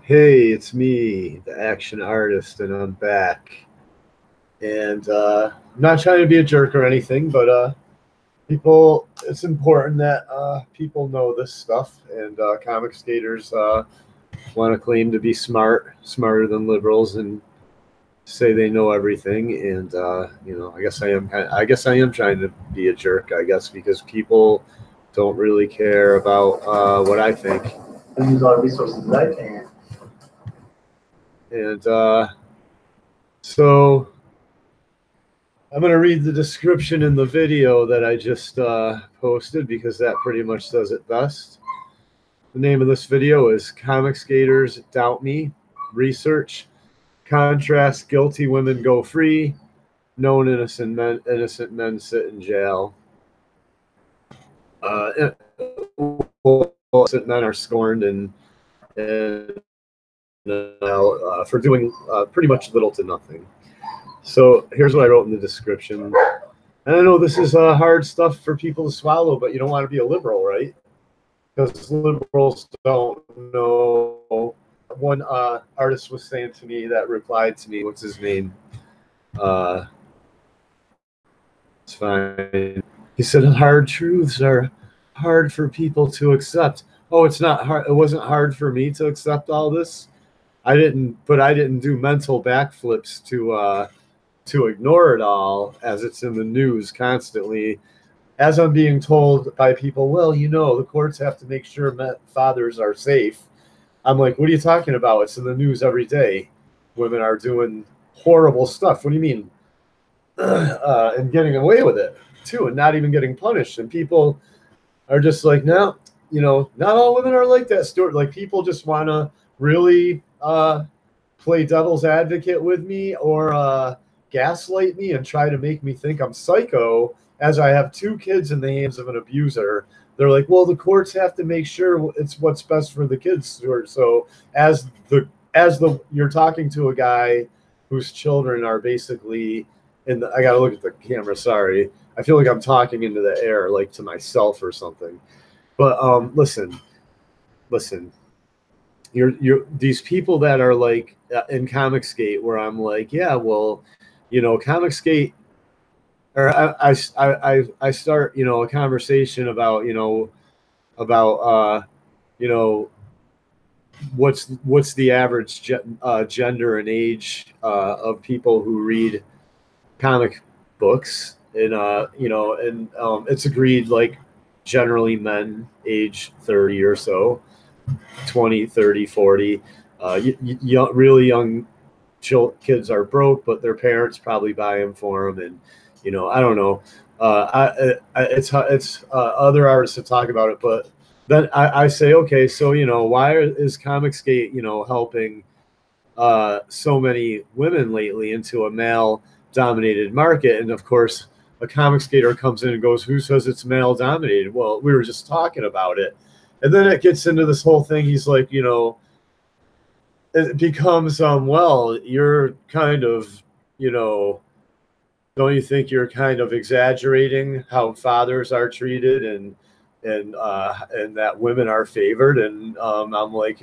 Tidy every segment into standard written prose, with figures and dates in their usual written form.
Hey, it's me, the action artist, and I'm back. And I'm not trying to be a jerk or anything, but people, it's important that people know this stuff. And Comicsgaters want to claim to be smarter than liberals, and say they know everything. And I guess I am. I guess I am trying to be a jerk. I guess because people don't really care about what I think. Use all the resources that I can. And so I'm going to read the description in the video that I just posted because that pretty much does it best. The name of this video is Comicsgaters Doubt Me. Research. Contrast guilty women go free. Known innocent men sit in jail. Innocent men are scorned and for doing pretty much little to nothing. So here's what I wrote in the description. And I know this is hard stuff for people to swallow, but you don't want to be a liberal, right? Because liberals don't know. One artist was saying to me that replied to me, what's his name? It's fine. He said, hard truths are hard for people to accept. Oh, it's not hard. It wasn't hard for me to accept all this. I didn't do mental backflips to ignore it all as it's in the news constantly. As I'm being told by people, well, the courts have to make sure fathers are safe. I'm like, what are you talking about? It's in the news every day. Women are doing horrible stuff. What do you mean? And getting away with it too, and not even getting punished. And people are just like, no, not all women are like that, Stuart. Like, people just want to really play devil's advocate with me or gaslight me and try to make me think I'm psycho as I have two kids in the hands of an abuser. They're like, well, the courts have to make sure it's what's best for the kids, Stuart. So as you're talking to a guy whose children are basically I got to look at the camera. Sorry. I feel like I'm talking into the air, like to myself or something. But listen, you're these people that are like in Comicsgate, where I'm like, yeah, well, Comicsgate, or I start, a conversation about, what's the average gender and age of people who read comic books, and it's agreed, like, generally men age 30 or so, 20, 30, 40. Really young kids are broke, but their parents probably buy them for them. And I don't know, it's other artists to talk about it, but then I say, okay, so why is Comicsgate helping so many women lately into a male dominated market? And of course, a Comicsgater comes in and goes, who says it's male dominated? Well, we were just talking about it. And then it gets into this whole thing. He's like, it becomes, well, you're kind of, don't you think you're kind of exaggerating how fathers are treated and that women are favored? And I'm like,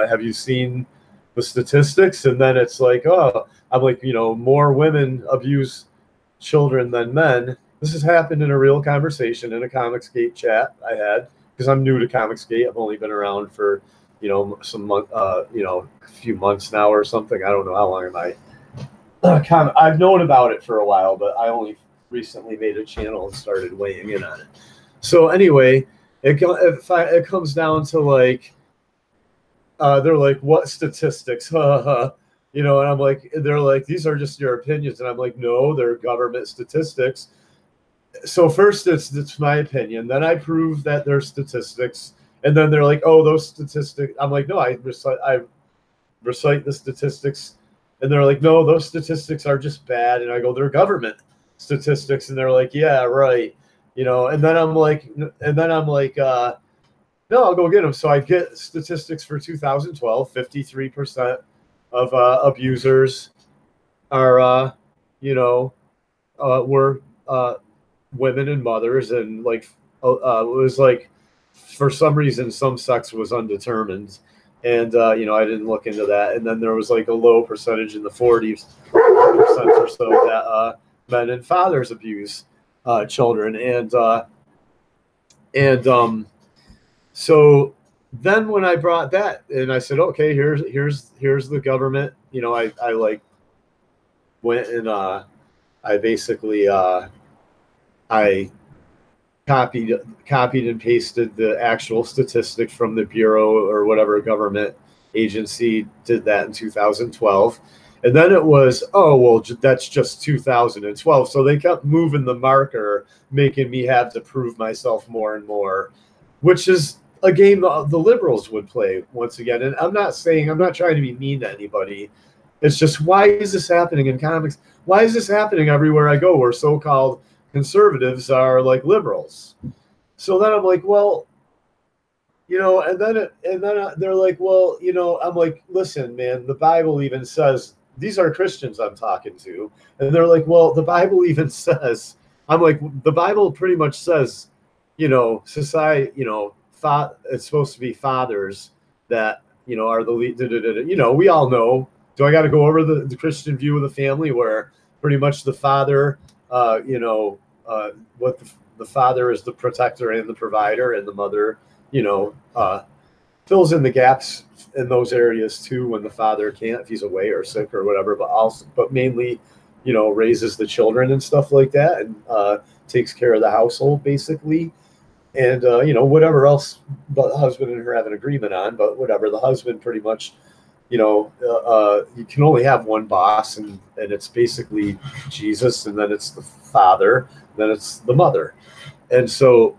have you seen the statistics? And then it's like, oh, I'm like, more women abuse children than men. This has happened in a real conversation in a Comicsgate chat I had, because I'm new to Comicsgate. I've only been around for, a few months now or something. I don't know how long am I. I've known about it for a while, but I only recently made a channel and started weighing in on it. So anyway, it comes down to like, they're like, what statistics? And I'm like, they're like, these are just your opinions. And I'm like, no, they're government statistics. So first it's my opinion. Then I prove that they're statistics. And then they're like, oh, those statistics. I'm like, no, I recite the statistics. And they're like, no, those statistics are just bad. And I go, they're government statistics. And they're like, yeah, right. And then I'm like, no, I'll go get them. So I get statistics for 2012. 53% of abusers are, were women and mothers. And like, it was like, for some reason, some sex was undetermined. And, you know, I didn't look into that. And then there was like a low percentage in the 40% or so that men and fathers abuse children. So then when I brought that and I said, okay, here's the government, you know, I like went and I basically I copied and pasted the actual statistics from the Bureau or whatever government agency did that in 2012. And then it was, oh, well, that's just 2012. So they kept moving the marker, making me have to prove myself more and more, which is a game the liberals would play once again. And I'm not trying to be mean to anybody. It's just, why is this happening in comics? Why is this happening everywhere I go where so-called conservatives are like liberals? So then I'm like, well, you know, and then they're like, well, you know, I'm like, listen, man, the Bible even says, these are Christians I'm talking to, and they're like, well, the Bible even says, I'm like, the Bible pretty much says, you know, society, you know, it's supposed to be fathers that, you know, are the lead, you know, we all know. Do I got to go over the Christian view of the family where pretty much the father, you know, what the father is the protector and the provider, and the mother, you know, fills in the gaps in those areas too when the father can't, if he's away or sick or whatever, but mainly, you know, raises the children and stuff like that, and takes care of the household basically. And, you know, whatever else the husband and her have an agreement on, but whatever, the husband pretty much, you know, you can only have one boss, and it's basically Jesus, and then it's the father, then it's the mother. And so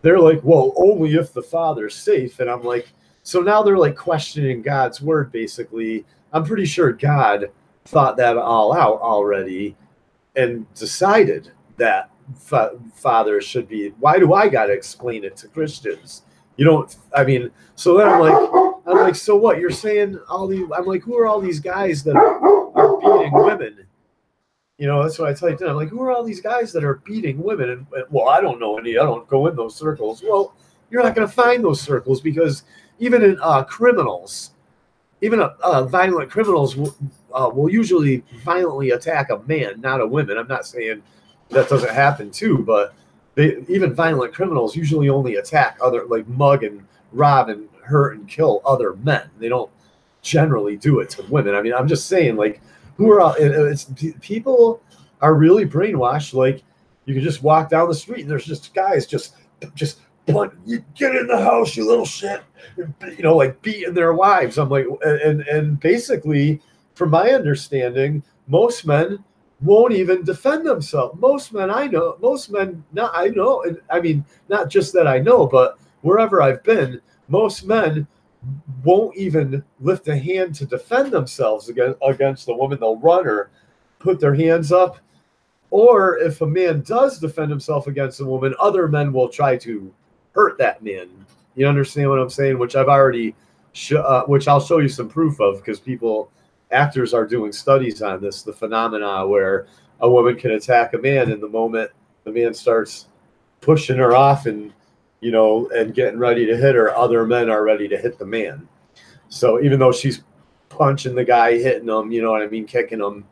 they're like, well, only if the father's safe. And I'm like, so now they're like questioning God's word, basically. I'm pretty sure God thought that all out already and decided that fathers should be. Why do I got to explain it to Christians? You don't, I mean, so then I'm like, so what? You're saying all these, I'm like, who are all these guys that are beating women? You know, that's what I typed in. I'm like, who are all these guys that are beating women? And well, I don't know any. I don't go in those circles. Well, you're not going to find those circles, because even in criminals, even violent criminals will usually violently attack a man, not a woman. I'm not saying that doesn't happen too, but even violent criminals usually only attack other, like mug and rob and hurt and kill other men. They don't generally do it to women. I mean, I'm just saying, like, who are it's people are really brainwashed. Like, you can just walk down the street and there's just guys just you get in the house, you little shit, you know, like beating their wives. I'm like, and basically, from my understanding, most men won't even defend themselves. Most men I know, and I mean, not just that I know, but wherever I've been, most men won't even lift a hand to defend themselves against a woman. They'll run or put their hands up. Or if a man does defend himself against a woman, other men will try to hurt that man. You understand what I'm saying? Which I've already, which I'll show you some proof of, because actors are doing studies on this, the phenomena where a woman can attack a man, and the moment the man starts pushing her off and, you know, and getting ready to hit her, other men are ready to hit the man. So even though she's punching the guy, hitting him, you know what I mean, kicking him.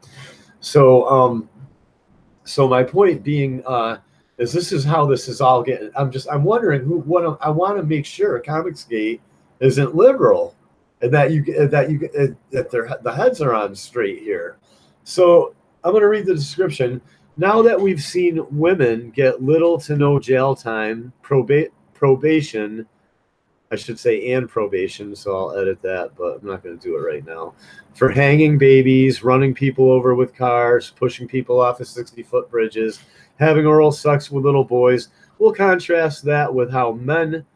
So, so my point being, is this is how this is all getting. I'm wondering I want to make sure Comicsgate isn't liberal, and that the heads are on straight here. So I'm going to read the description. Now that we've seen women get little to no jail time, probation, I should say, and probation, so I'll edit that, but I'm not going to do it right now, for hanging babies, running people over with cars, pushing people off of 60-foot bridges, having oral sex with little boys. We'll contrast that with how men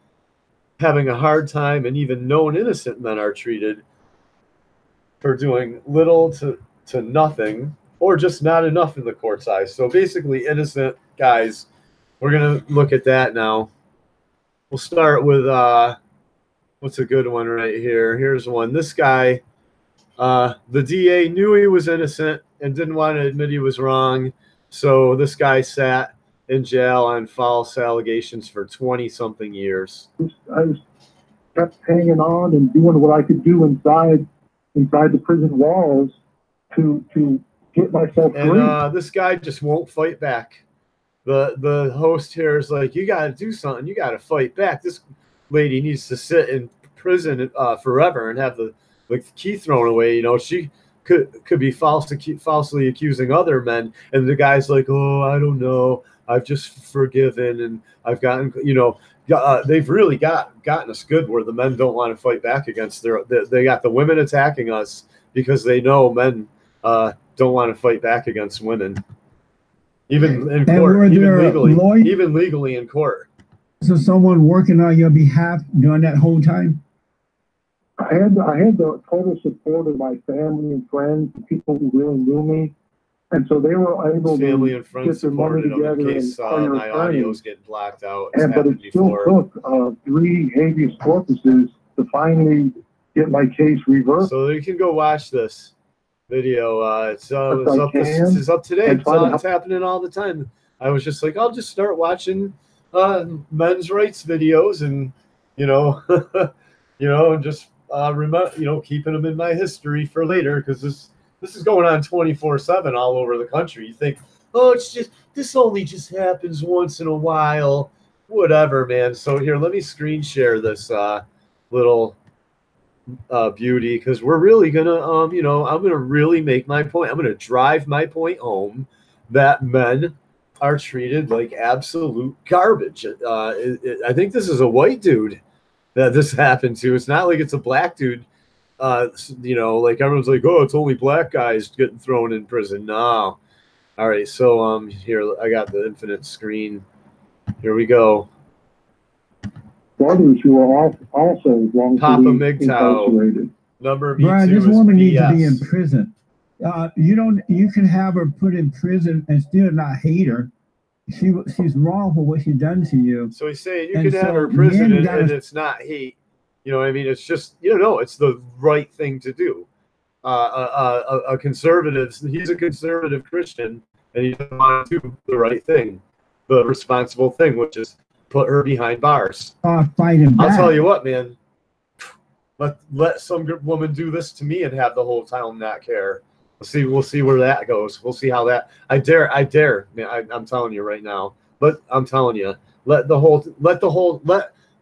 having a hard time, and even known innocent men are treated for doing little to nothing, or just not enough in the court's eyes. So basically, innocent guys, we're going to look at that now. We'll start with, what's a good one right here? Here's one. This guy, the DA knew he was innocent and didn't want to admit he was wrong. So this guy sat in jail on false allegations for 20-something years. kept hanging on and doing what I could do inside the prison walls to get myself free. And this guy just won't fight back. The host here is like, you got to do something. You got to fight back. This lady needs to sit in prison forever and have the key thrown away. You know, she could be falsely accusing other men, and the guy's like, oh, I don't know, I've just forgiven, and I've gotten, you know, they've really gotten us good where the men don't want to fight back against they got the women attacking us because they know men don't want to fight back against women, even in court, even legally in court. So someone working on your behalf during that whole time? I had the total support of my family and friends, the people who really knew me, and so they were able to get their money together in case my audio's getting blacked out. But it still took 3 habeas corpuses to finally get my case reversed. So you can go watch this video. It's up today. It's happening all the time. I was just like, I'll just start watching men's rights videos, and you know, and just remember, keeping them in my history for later, because this is going on 24/7 all over the country. You think, oh, it's just, this only just happens once in a while, whatever, man. So here, let me screen share this little beauty, because we're really gonna I'm gonna really make my point. I'm gonna drive my point home that men are treated like absolute garbage. I think this is a white dude that this happened to. It's not like it's a black dude. Like everyone's like, oh, it's only black guys getting thrown in prison. No. All right, so here, I got the infinite screen. Here we go. Brothers who are also wrongfully incarcerated. Number Brian, this woman needs to be in prison. You can have her put in prison and still not hate her. She's wrong for what she done to you. So he's saying you can have her in prison and it's not hate. You know what I mean? It's just, it's the right thing to do. A conservative, he's a conservative Christian, and he doesn't want to do the right thing, the responsible thing, which is put her behind bars. Fighting back. I'll tell you what, man. Let some woman do this to me and have the whole town not care. We'll see where that goes. We'll see how that. I dare, man. I'm telling you right now. But I'm telling you, let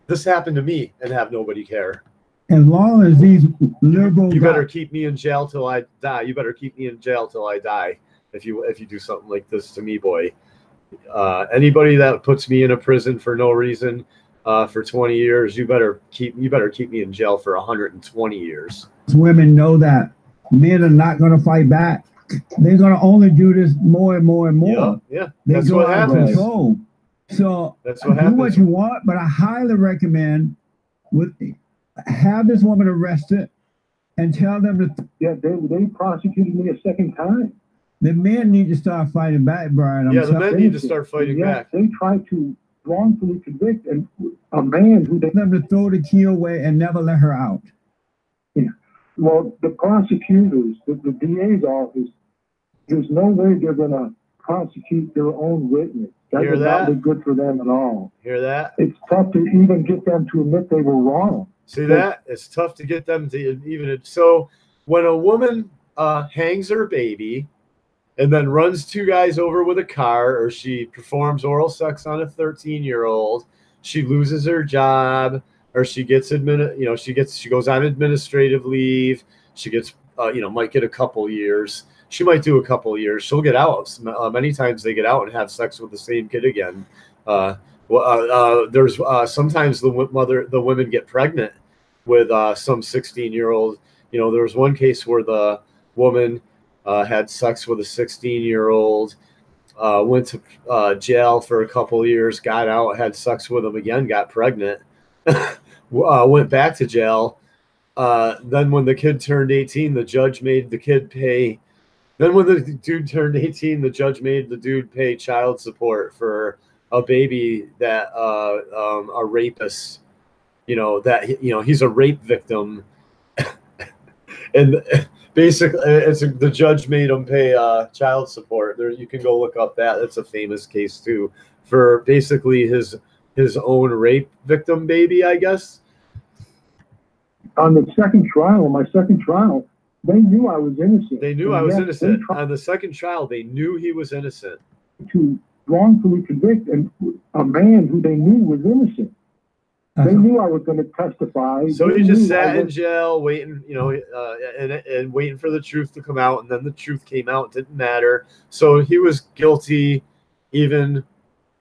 this happen to me and have nobody care. As long as these liberal, you better keep me in jail till I die. You better keep me in jail till I die. If you do something like this to me, boy. Anybody that puts me in a prison for no reason for 20 years, you better keep me in jail for 120 years. Women know that men are not going to fight back. They're going to only do this more and more and more. Yeah. That's what happens. Control. So that's what do what you want, but I highly recommend have this woman arrested and tell them that. Yeah, they prosecuted me a second time. The men need to start fighting back, Brian. The men need to start fighting back. They try to wrongfully convict a man who they them to throw the key away and never let her out. Yeah. Well, the prosecutors, the DA's office, there's no way they're going to prosecute their own witness. That would not be good for them at all. Hear that? It's tough to even get them to admit they were wrong. See that? It's tough to get them to even. So when a woman hangs her baby and then runs 2 guys over with a car, or she performs oral sex on a 13-year-old, she loses her job, or she gets she goes on administrative leave. She gets might get a couple years. She might do a couple years. She'll get out. Many times they get out and have sex with the same kid again. There's sometimes the women get pregnant with some 16-year-old. There was one case where the woman had sex with a 16-year-old, went to jail for a couple years, got out, had sex with him again, got pregnant, went back to jail. Then when the kid turned 18, the judge made the kid pay. Then when the dude turned 18, the judge made the dude pay child support for a baby that a rapist, he's a rape victim. And basically, the judge made him pay child support. You can go look up that. That's a famous case too, for basically his own rape victim baby, I guess. on the second trial, my second trial, they knew I was innocent. They knew I was innocent. On the second trial, they knew he was innocent. To wrongfully convict a man who they knew was innocent. They knew I was going to testify. So he just sat in jail, waiting, you know, and waiting for the truth to come out. And then the truth came out. It didn't matter. So he was guilty, even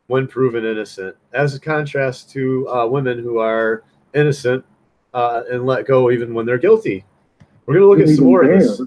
when proven innocent. As a contrast to women who are innocent and let go even when they're guilty. We're going to look at some more of this.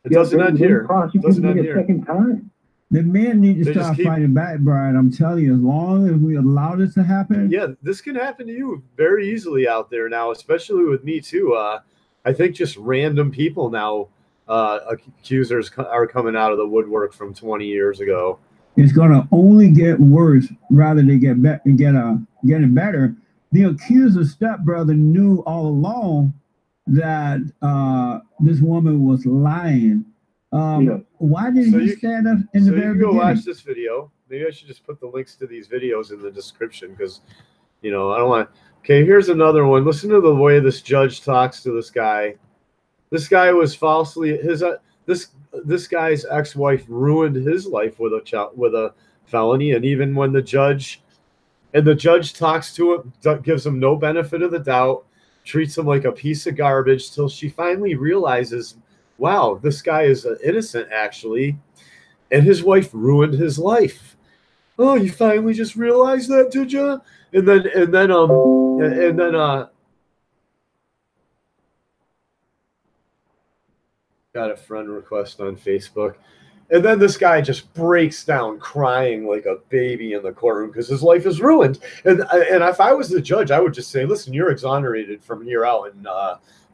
It doesn't end here. It doesn't end here. Second time. The men need to stop fighting back, Brian. I'm telling you, as long as we allow this to happen. Yeah, this can happen to you very easily out there now, especially with me too. I think just random people now, accusers are coming out of the woodwork from 20 years ago. It's going to only get worse rather than getting better. The accuser's stepbrother knew all along that this woman was lying. Why did he stand up in the very beginning? So you go watch this video. Maybe I should just put the links to these videos in the description because, you know, I don't want to. Okay, here's another one. Listen to the way this judge talks to this guy. This guy was falsely this guy's ex-wife ruined his life with a felony, and even when the judge talks to him, gives him no benefit of the doubt, treats him like a piece of garbage till she finally realizes, wow, this guy is innocent actually, and his wife ruined his life. Oh, you finally just realized that, did you? And then got a friend request on Facebook. And then this guy just breaks down crying like a baby in the courtroom because his life is ruined. And if I was the judge, I would just say, listen, you're exonerated from here out, and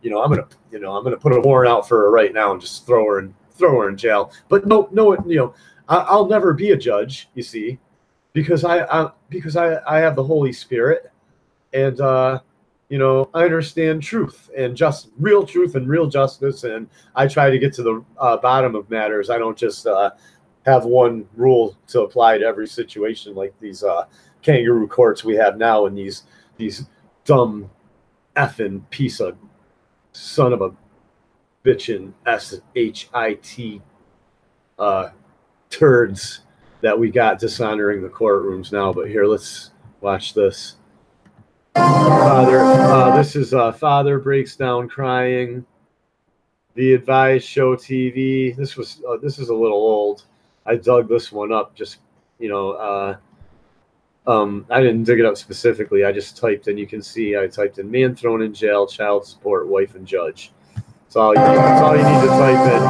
you know, I'm gonna put a warrant out for her right now and just throw her in jail. But no, you know, I'll never be a judge, you see, because I have the Holy Spirit, and you know, I understand truth and real truth and real justice, and I try to get to the bottom of matters. I don't just have one rule to apply to every situation like these kangaroo courts we have now, and these dumb effing piece of son of a bitchin' SHIT turds that we got dishonoring the courtrooms now. But here, let's watch this. This is father breaks down crying. The Advised Show TV. This is a little old. I dug this one up. Just, you know, I didn't dig it up specifically. I just typed in. You can see I typed in man thrown in jail, child support, wife and judge. That's all you need. That's all you need to type in.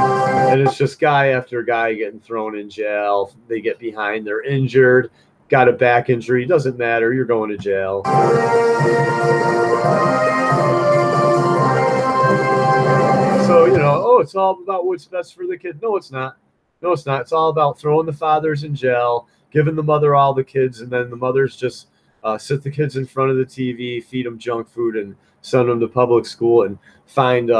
And it's just guy after guy getting thrown in jail. They get behind. They're injured. Got a back injury, doesn't matter, you're going to jail. So, you know, oh, it's all about what's best for the kid. No, it's not. No, it's not. It's all about throwing the fathers in jail, giving the mother all the kids, and then the mothers just sit the kids in front of the TV, feed them junk food, and send them to public school, and find,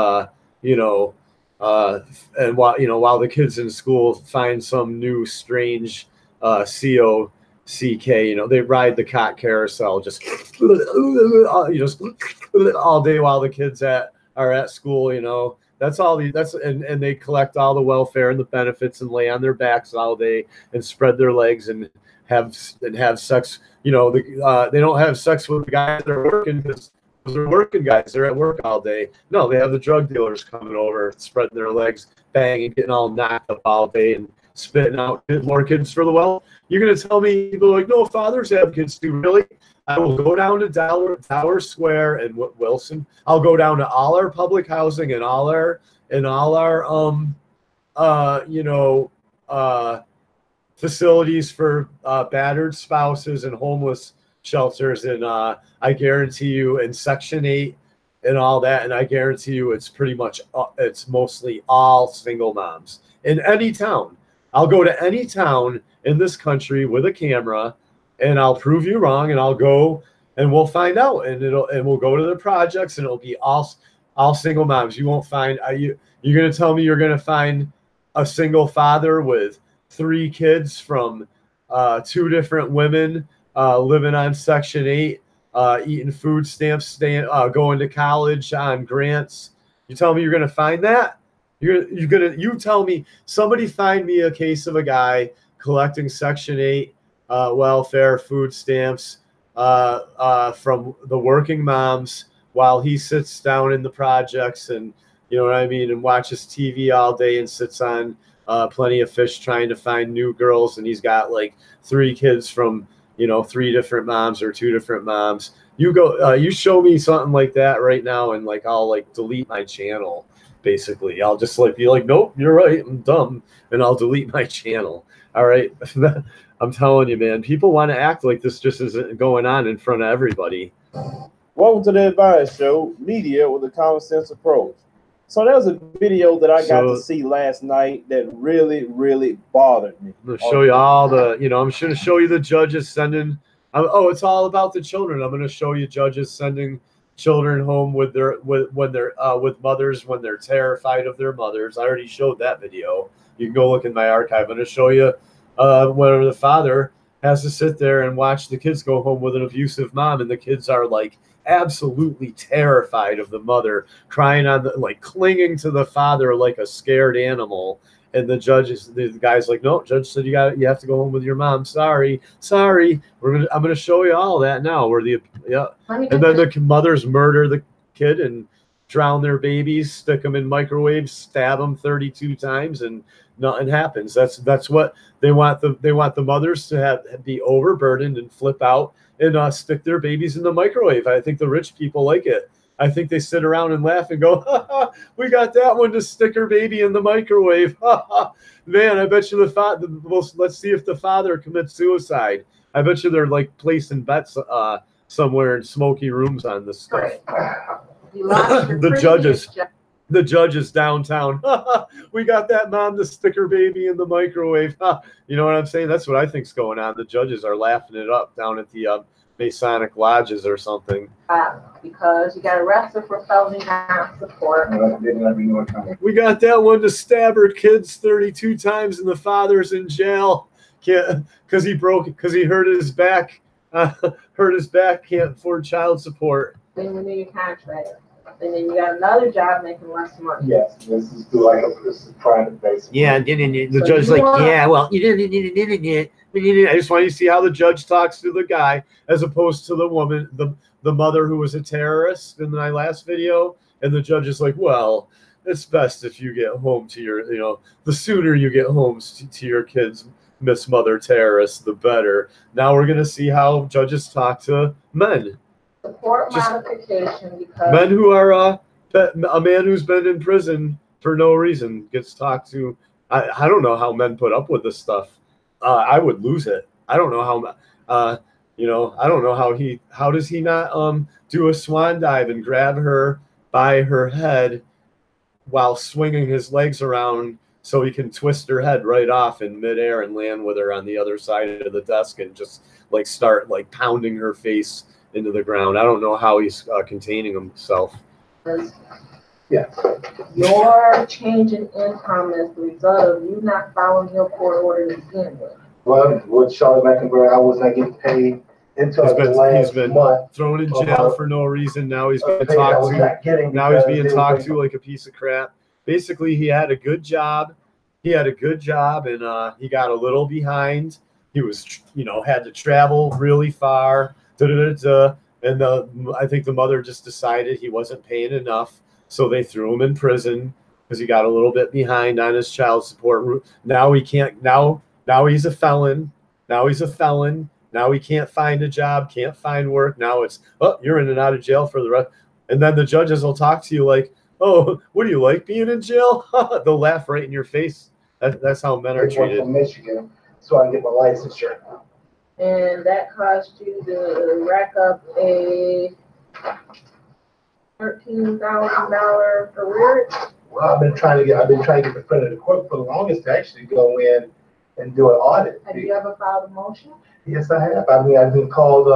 you know, and while the kids in school find some new strange COCK, you know, they ride the cock carousel just all day while the kids are at school, you know. That's all and they collect all the welfare and the benefits and lay on their backs all day and spread their legs and have sex. You know, they don't have sex with the guys that are working because they're working guys. They're at work all day. No, they have the drug dealers coming over, spreading their legs, banging, getting all knocked up all day and spitting out more kids for the wealth. You're going to tell me people are like, no, fathers have kids too. Really? I will go down to Tower Square and Wilson. I'll go down to all our public housing and all our facilities for battered spouses and homeless shelters. And I guarantee you in Section 8 and all that, and I guarantee you it's pretty much, it's mostly all single moms in any town. I'll go to any town in this country with a camera, and I'll prove you wrong, and I'll go and we'll find out, and we'll go to the projects, and it'll be all single moms. You won't find you're going to tell me you're going to find a single father with 3 kids from 2 different women living on Section 8 eating food stamps, staying, going to college on grants. You tell me you're gonna find that? You tell me, somebody find me a case of a guy collecting Section 8 welfare, food stamps from the working moms while he sits down in the projects and, you know what I mean, and watches TV all day and sits on Plenty of Fish trying to find new girls, and he's got like 3 kids from, you know, 3 different moms or 2 different moms. You go, you show me something like that right now, and like I'll like delete my channel. Basically, I'll just like be like, nope, you're right, I'm dumb, and I'll delete my channel. All right, I'm telling you, man, people want to act like this just isn't going on in front of everybody. Welcome to the Advice Show, media with a common sense approach. So there was a video that I got to see last night that really, really bothered me. I'm going to show you all the, you know, I'm going to show you the judges sending, oh, it's all about the children. I'm going to show you judges sending children home with their, with mothers when they're terrified of their mothers. I already showed that video. You can go look in my archive. I'm going to show you where the father has to sit there and watch the kids go home with an abusive mom, and the kids are like absolutely terrified of the mother, crying on the, like clinging to the father like a scared animal. And the guy's like, no, judge said you have to go home with your mom. Sorry. I'm gonna show you all that now. Where the and then the mothers murder the kid and drown their babies, stick them in microwaves, stab them 32 times, and nothing happens. That's what they want. They want the mothers to be overburdened and flip out and stick their babies in the microwave. I think the rich people like it. I think they sit around and laugh and go, ha, ha, we got that one to stick her baby in the microwave. Ha, ha. Man, I bet you the father, let's see if the father commits suicide. I bet you they're like placing bets somewhere in smoky rooms on this stuff. The judges downtown. We got that mom to stick her baby in the microwave. You know what I'm saying? That's what I think's going on. The judges are laughing it up down at the Masonic lodges or something. Because you got arrested for felony non-support. We got that one to stab her kids 32 times, and the father's in jail because he hurt his back. Can't afford child support. Then you need your contract. And then you got another job making less money. Yes, this is private base. Yeah, and the judge's like, yeah, well, you didn't. I just want you to see how the judge talks to the guy as opposed to the woman, the mother who was a terrorist in my last video. And the judge is like, well, it's best if you get home to your, you know, the sooner you get home to your kids, Miss Mother Terrorist, the better. Now we're going to see how judges talk to men. Support modification because men who are a man who's been in prison for no reason gets talked to. I don't know how men put up with this stuff. I would lose it. I don't know how. You know, I don't know how does he not do a swan dive and grab her by her head while swinging his legs around so he can twist her head right off in midair and land with her on the other side of the desk and just like start like pounding her face into the ground. I don't know how he's containing himself. Yeah. Your change in income is the result of you not following your court order to begin with. Well, with Charlie McIntyre, I was not getting paid until he's been month. Thrown in jail for no reason. Now he's being talked to. Now he's being talked to like a piece of crap. Basically, he had a good job. And he got a little behind. He was, you know, had to travel really far. And I think the mother just decided he wasn't paying enough, so they threw him in prison because he got a little bit behind on his child support. Now he can't. Now he's a felon. Now he can't find a job, can't find work. Now it's, oh, you're in and out of jail for the rest. And then the judges will talk to you like, oh, what do you like being in jail? They'll laugh right in your face. That's how men are treated. From Michigan, so I can get my licensure. And that cost you to rack up a $13,000 arrears. Well, I've been trying to get the friend of the court for the longest to actually go in and do an audit. Have you ever filed a motion? Yes, I have. I mean, I've been called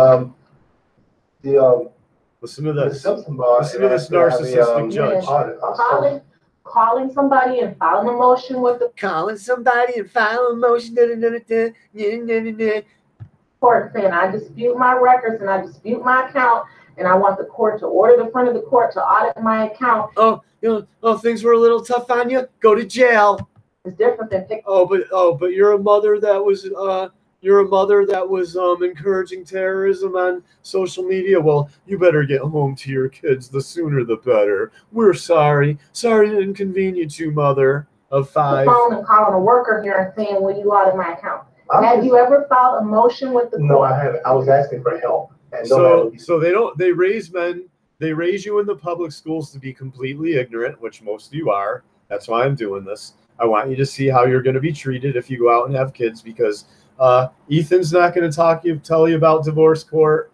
listen to this. Simpson bar. Listen to this narcissistic judge. Calling somebody and filing a motion with the court saying, I dispute my records and I dispute my account, and I want the court to order the front of the court to audit my account. Oh, things were a little tough on you. Go to jail. It's different than picking. But you're a mother that was encouraging terrorism on social media. Well, you better get home to your kids. The sooner the better. We're sorry. Sorry to inconvenience you, mother of 5. The phone and calling a worker here and saying, will you audit my account? Have you ever filed a motion with the court? No, I haven't. I was asking for help. And So they raise men. They raise you in the public schools to be completely ignorant, which most of you are. That's why I'm doing this. I want you to see how you're going to be treated if you go out and have kids, because Ethan's not going to tell you about divorce court.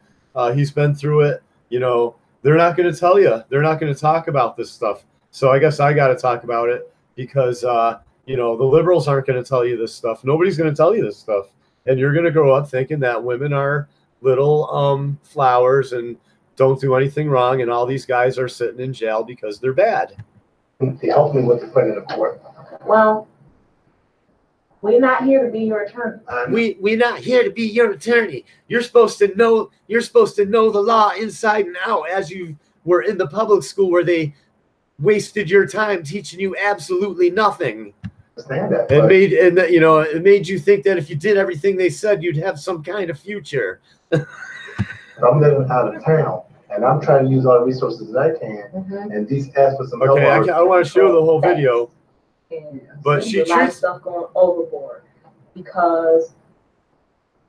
He's been through it. They're not going to tell you. They're not going to talk about this stuff. So I guess I got to talk about it, because the liberals aren't going to tell you this stuff. Nobody's going to tell you this stuff. And you're going to grow up thinking that women are little flowers and don't do anything wrong, and all these guys are sitting in jail because they're bad. Help me with the front of the court. Well, we're not here to be your attorney. We're not here to be your attorney. You're supposed to know the law inside and out, as you were in the public school where they wasted your time teaching you absolutely nothing. It made you think that if you did everything they said, you'd have some kind of future. I'm living out of town, and I'm trying to use all the resources that I can, and these ask for some help. Okay, I want to show the whole video. But she treats stuff going overboard, because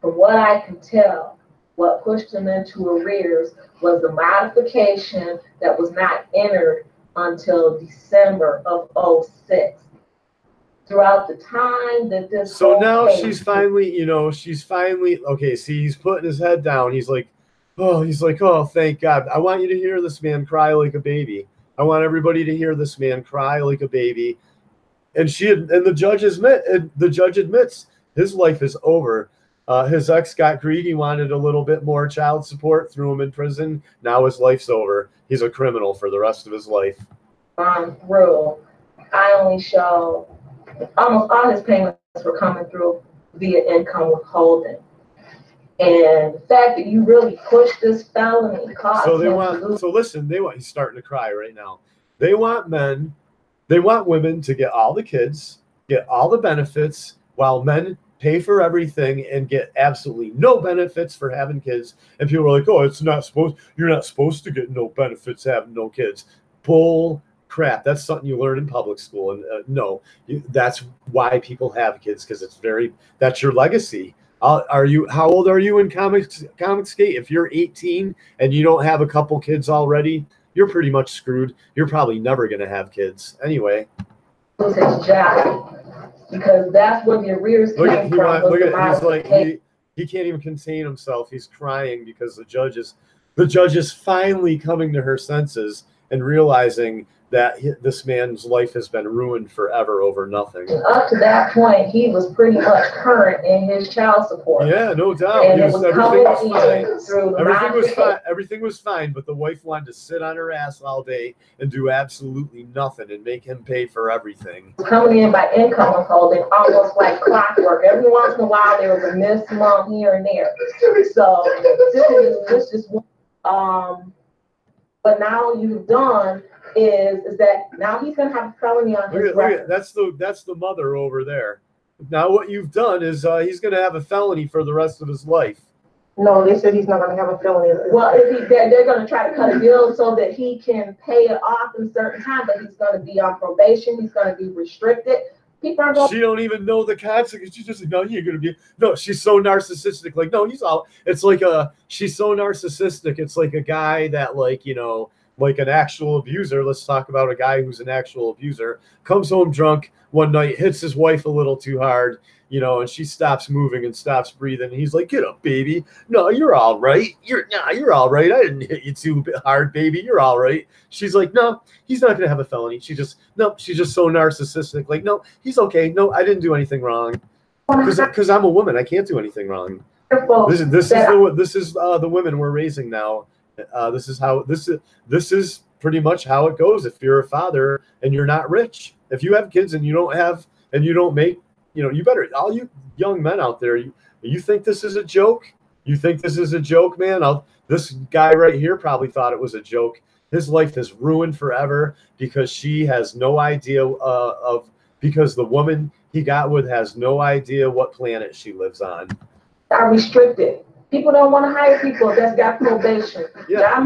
from what I can tell, what pushed him into arrears was the modification that was not entered until December of 2006. Throughout the time that this so now she's finally okay. See, he's putting his head down. He's like, oh, thank God. I want you to hear this man cry like a baby. I want everybody to hear this man cry like a baby. And the judge admits his life is over. His ex got greedy, wanted a little bit more child support, threw him in prison. Now his life's over. He's a criminal for the rest of his life. Through, I only show almost all his payments were coming through via income withholding. And the fact that you really pushed this felony caused he's starting to cry right now. They want women to get all the kids, get all the benefits, while men pay for everything and get absolutely no benefits for having kids. And people are like, oh, you're not supposed to get no benefits having no kids. Bull crap. That's something you learn in public school. And that's why people have kids, because that's your legacy. How old are you in Comicsgate? If you're 18 and you don't have a couple kids already, you're pretty much screwed. You're probably never going to have kids anyway. His job, because that's where the arrears came from. Look at he's like he can't even contain himself. He's crying because the judge is finally coming to her senses and realizing that this man's life has been ruined forever over nothing. Up to that point, he was pretty much current in his child support. Yeah, no doubt. And everything was fine. Everything was fine, but the wife wanted to sit on her ass all day and do absolutely nothing and make him pay for everything. Coming in by income withholding, almost like clockwork. Every once in a while, there was a missed month here and there. So this is but now you've done is that now he's going to have a felony on his record. That's the mother over there. Now what you've done is he's going to have a felony for the rest of his life. No, they said he's not going to have a felony. Well, they're going to try to cut a deal so that he can pay it off in a certain time, but he's going to be on probation. He's going to be restricted. People are going. She don't even know the consequences. She's just like, no, you're going to be. No, she's so narcissistic. Like, no, it's like she's so narcissistic. It's like a guy that like an actual abuser. Let's talk about a guy who's an actual abuser. Comes home drunk one night, hits his wife a little too hard, and she stops moving and stops breathing. And he's like, get up, baby. No, you're all right. You're all right. I didn't hit you too hard, baby. You're all right. She's like, no, he's not going to have a felony. She's just so narcissistic. Like, no, he's okay. No, I didn't do anything wrong. Because I'm a woman. I can't do anything wrong. This is the women we're raising now. This is pretty much how it goes. If you're a father and you're not rich, if you have kids and you don't make, you better, all you young men out there, you think this is a joke? You think this is a joke, man? This guy right here probably thought it was a joke. His life is ruined forever because she has no idea because the woman he got with has no idea what planet she lives on. Are restricted. People don't want to hire people that's got probation. Yeah.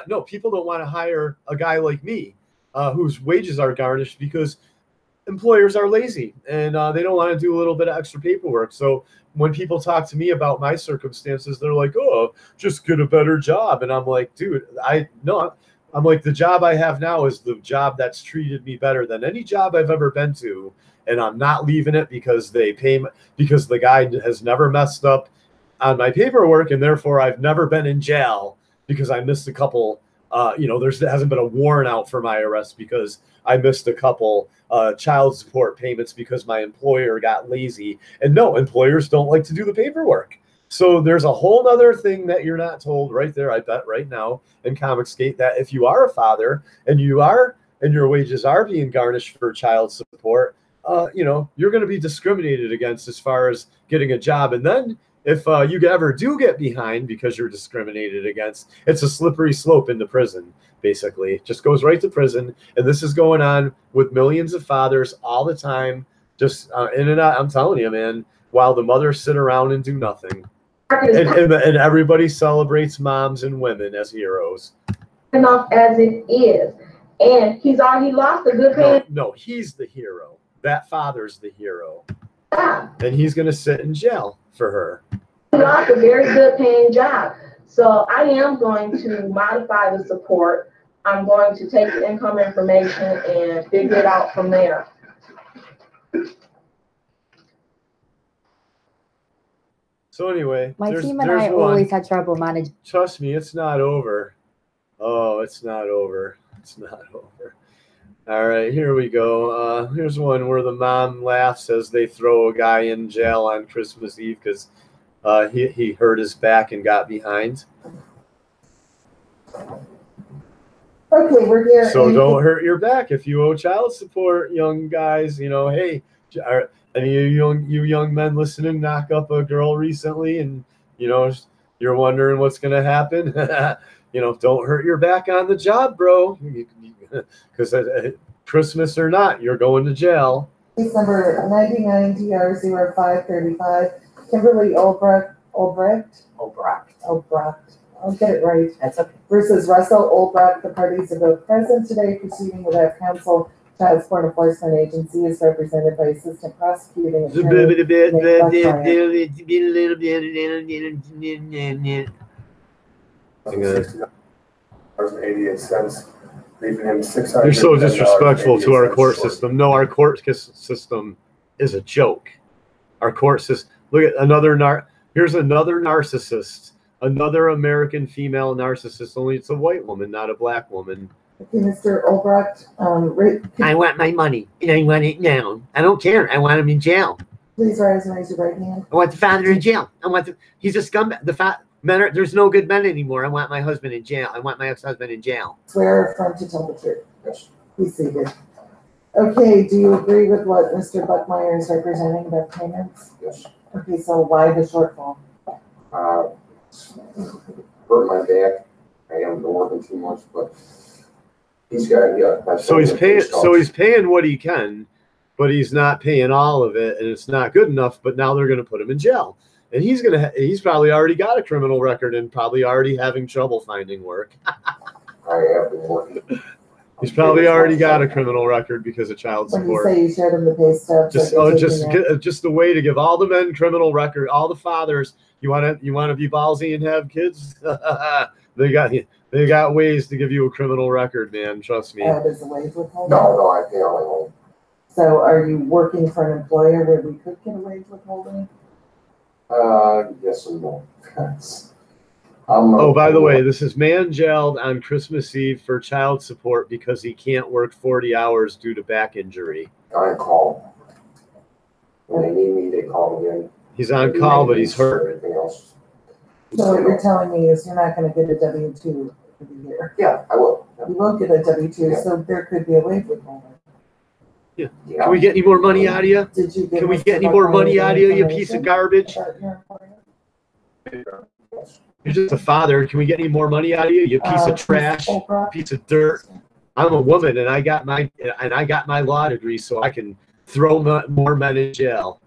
No, people don't want to hire a guy like me, whose wages are garnished because employers are lazy and they don't want to do a little bit of extra paperwork. So when people talk to me about my circumstances, they're like, "Oh, just get a better job." And I'm like, "Dude, I'm like, the job I have now is the job that's treated me better than any job I've ever been to, and I'm not leaving it because because the guy has never messed up on my paperwork, and therefore I've never been in jail because I missed a couple. There hasn't been a warrant out for my arrest because I missed a couple child support payments because my employer got lazy. And no, employers don't like to do the paperwork. So there's a whole other thing that you're not told right there, I bet right now in Comicsgate, that if you are a father and your wages are being garnished for child support, you're going to be discriminated against as far as getting a job. And then if you ever do get behind because you're discriminated against, it's a slippery slope into prison, basically. It just goes right to prison. And this is going on with millions of fathers all the time, just in and out. I'm telling you, man, while the mothers sit around and do nothing. And everybody celebrates moms and women as heroes. Enough as it is. And he's already lost a good man. No, he's the hero. That father's the hero. Yeah. And he's going to sit in jail for her. He lost a very good paying job. So I am going to modify the support. I'm going to take the income information and figure it out from there. So anyway, my team and I always had trouble managing. Trust me, it's not over. Oh, it's not over. It's not over. All right, here we go. Here's one where the mom laughs as they throw a guy in jail on Christmas Eve because he hurt his back and got behind. Okay, we're here. So don't hurt your back if you owe child support, young guys. Hey, any of you young men listening knock up a girl recently and, you're wondering what's going to happen? Don't hurt your back on the job, bro. Because Christmas or not, you're going to jail. Case number 99 DR 0535, Kimberly Olbrecht. I'll get it right. That's okay. Versus Russell Olbrecht. The parties are both present today, proceeding without counsel. Child Support Enforcement Agency is represented by Assistant Prosecuting Attorney. You're so disrespectful to our court system. No, our court system is a joke. Our court system. Look at here's another narcissist, another American female narcissist. Only it's a white woman, not a black woman. Okay, Mr. Olbrecht. I want my money, and I want it now. I don't care. I want him in jail. Please rise and raise your right hand. I want the father in jail. He's a scumbag. There's no good men anymore. I want my husband in jail. I want my ex-husband in jail. Swear or affirm to tell the truth. Yes. Please seated. Okay, do you agree with what Mr. Buckmeyer is representing about payments? Yes. Okay, so why the shortfall? Hurt my back. I haven't been working too much, but he's got So he's paying. So he's paying what he can, but he's not paying all of it, and it's not good enough. But now they're going to put him in jail, and he's probably already got a criminal record and probably already having trouble finding work. I have been working. He's probably already got a criminal record because of child support. When you say you showed him the pay stub, just a way to give all the men criminal record, all the fathers. You want to be ballsy and have kids? They got ways to give you a criminal record, man. Trust me. Does the wage withholding? No, I pay all my own. So are you working for an employer where we could get a wage withholding? Yes and no. Oh, by the way, this is man jailed on Christmas Eve for child support because he can't work 40 hours due to back injury. I call. When they need me, they call me in. He's on call, but he's hurt. Everything else. So what you're telling me is you're not going to get a W-2 for the year. Yeah, I will. You won't get a W-2, Yeah. so there could be a wage withholding. Yeah. Can we get any more money out of you? Did you Can we get any more money out of you, you piece of garbage? You're just a father. Can we get any more money out of you? You piece of trash, piece of dirt. I'm a woman, and I got my law degree, so I can throw more men in jail.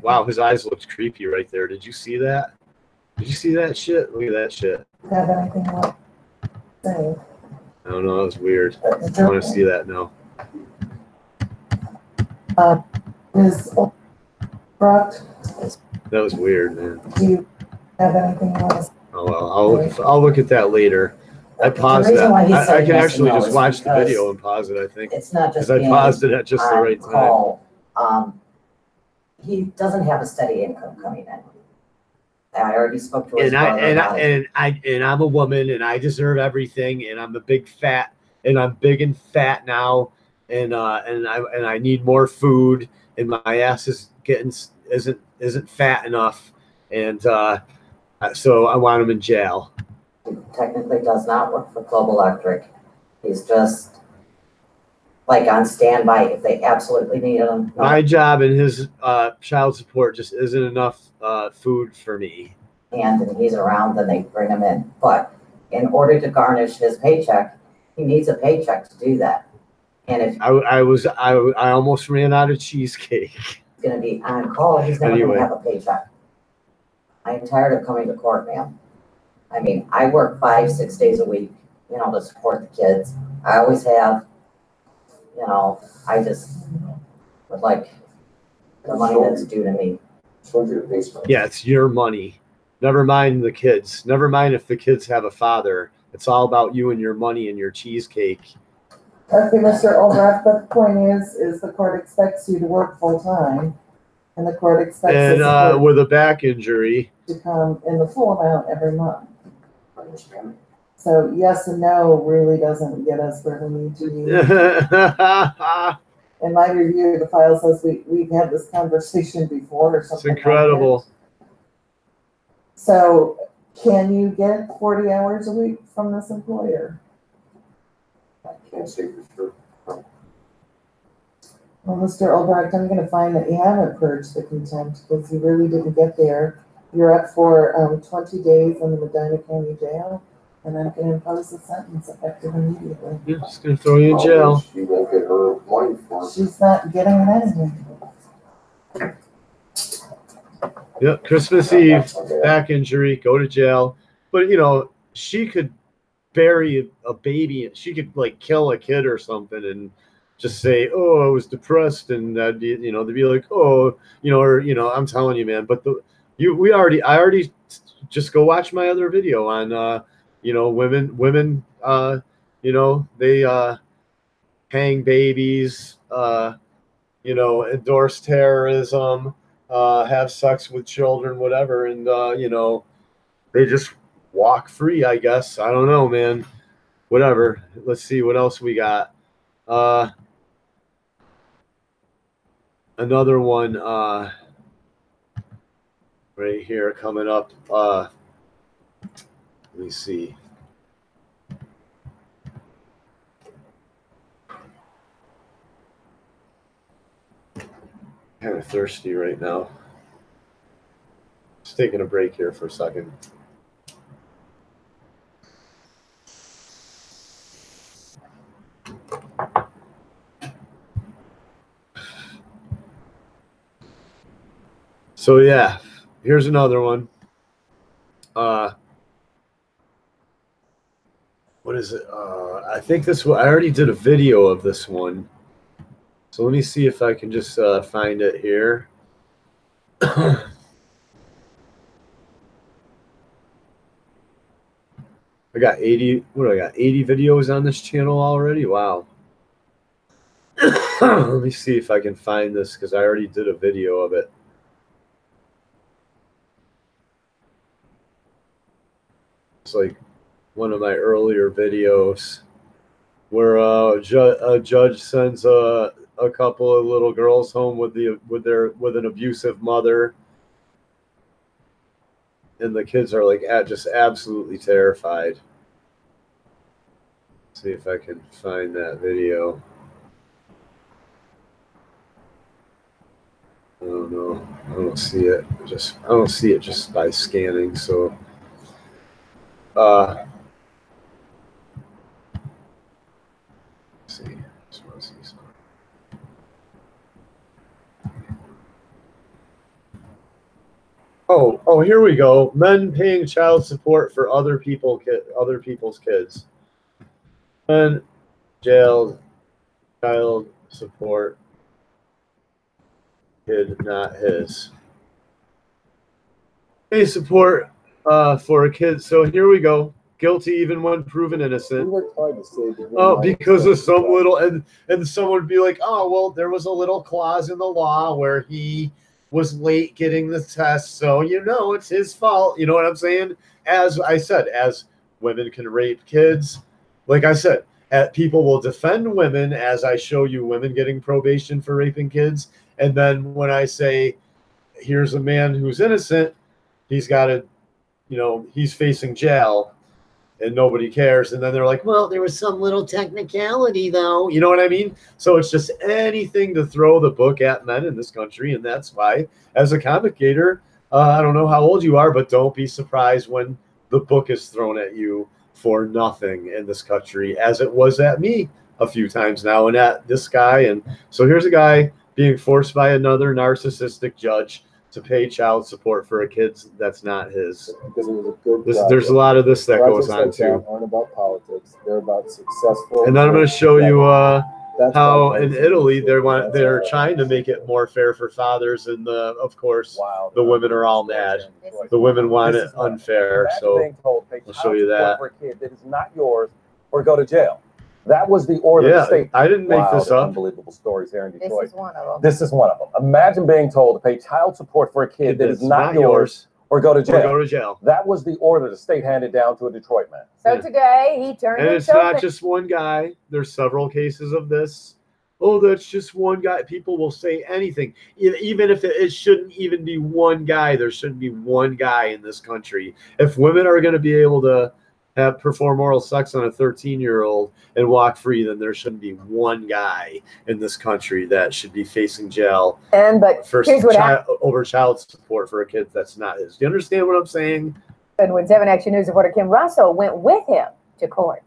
Wow, his eyes looked creepy right there. Did you see that? Did you see that shit? Look at that shit. Have anything else to say? I don't know. That was weird. I want to see that now. Ms. Brock, That was weird, man. do you have anything else? Oh well, I'll look at that later. I paused that. I can actually just watch the video and pause it. I think it's not just because I paused it at just the right time. He doesn't have a steady income coming in. I already spoke to his brother about it. And I'm a woman, and I deserve everything, and I'm big and fat now, and I need more food, and my ass is isn't fat enough, and so I want him in jail. He technically does not work for Global Electric. He's just like on standby if they absolutely need him. My job and his child support just isn't enough food for me. And he's around, then they bring him in. But in order to garnish his paycheck, he needs a paycheck to do that. And if I almost ran out of cheesecake. He's going to be on call, he's never going to have a paycheck. I'm tired of coming to court, man. I mean, I work 5-6 days a week, you know, to support the kids. I always have. You know, I just would like the money that's due to me. Yeah, it's your money. Never mind the kids. Never mind if the kids have a father. It's all about you and your money and your cheesecake. Okay, Mr. Olbrecht, but the point is the court expects you to work full time, and the court expects with a back injury to come in the full amount every month. So yes and no really doesn't get us where we need to be. In my review, the file says we've had this conversation before or something. It's incredible. Like so can you get 40 hours a week from this employer? I can't say for sure. Well, Mr. Olbrecht, I'm going to find that you haven't purged the contempt because you really didn't get there. You're up for 20 days in the Medina County Jail. And I'm going to impose a sentence effective immediately. You're just going to throw you in jail. She won't get her money for it. She's not getting it anyway. Yep, Christmas Eve, back injury, go to jail. But, you know, she could bury a baby. She could, like, kill a kid or something and just say, oh, I was depressed. And, you know, they'd be like, oh, you know, or, you know, I'm telling you, man. But I already just go watch my other video on, you know, women, you know, they hang babies, you know, endorse terrorism, have sex with children, whatever, and you know, they just walk free, I guess. I don't know, man. Whatever. Let's see what else we got. Another one right here coming up. Let me see. Kind of thirsty right now. Just taking a break here for a second. So yeah, here's another one. What is it? I think this one, I already did a video of this one. So let me see if I can just find it here. I got 80, what do I got? 80 videos on this channel already? Wow. Let me see if I can find this because I already did a video of it. It's like one of my earlier videos where a judge sends a couple of little girls home with an abusive mother, and the kids are like just absolutely terrified. Let's see if I can find that video. Oh no. I don't see it. I don't see it just by scanning. So, let's see. Just want to see something. Oh, here we go. Men paying child support for other people's kids. Men jailed, child support, kid not his. Pay support for a kid. So here we go. Guilty even when proven innocent. Oh, because of some little and someone would be like, oh well, there was a little clause in the law where he was late getting the test, so it's his fault. You know what I'm saying? As I said, as women can rape kids, like I said, people will defend women as I show you women getting probation for raping kids, and then when I say, here's a man who's innocent, he's got to, he's facing jail. And nobody cares. And then they're like, well, there was some little technicality, though. You know what I mean? So it's just anything to throw the book at men in this country. And that's why, as a comic-gator, I don't know how old you are, but don't be surprised when the book is thrown at you for nothing in this country, as it was at me a few times now and at this guy. And so here's a guy being forced by another narcissistic judge to pay child support for a kid that's not his. Because it was a good there's a lot of this that goes on too. Aren't about politics. They're about successful. And then I'm going to show you how in Italy they're trying to make it more fair for fathers, and of course the women are all mad. The women want it unfair, so I'll show you that. For a kid that is not yours, or go to jail. That was the order of the state. I didn't make this up. Unbelievable stories here in Detroit. This is one of them. This is one of them. Imagine being told to pay child support for a kid that is not yours or go to jail. That was the order the state handed down to a Detroit man. So today he turned and it's not just one guy. There's several cases of this. Oh, that's just one guy. People will say anything. Even if it shouldn't even be one guy, there shouldn't be one guy in this country. If women are going to be able to perform oral sex on a 13-year-old and walk free, then there shouldn't be one guy in this country that should be facing jail for over child support for a kid that's not his. Do you understand what I'm saying? And when 7 Action News reporter Kim Russell went with him to court.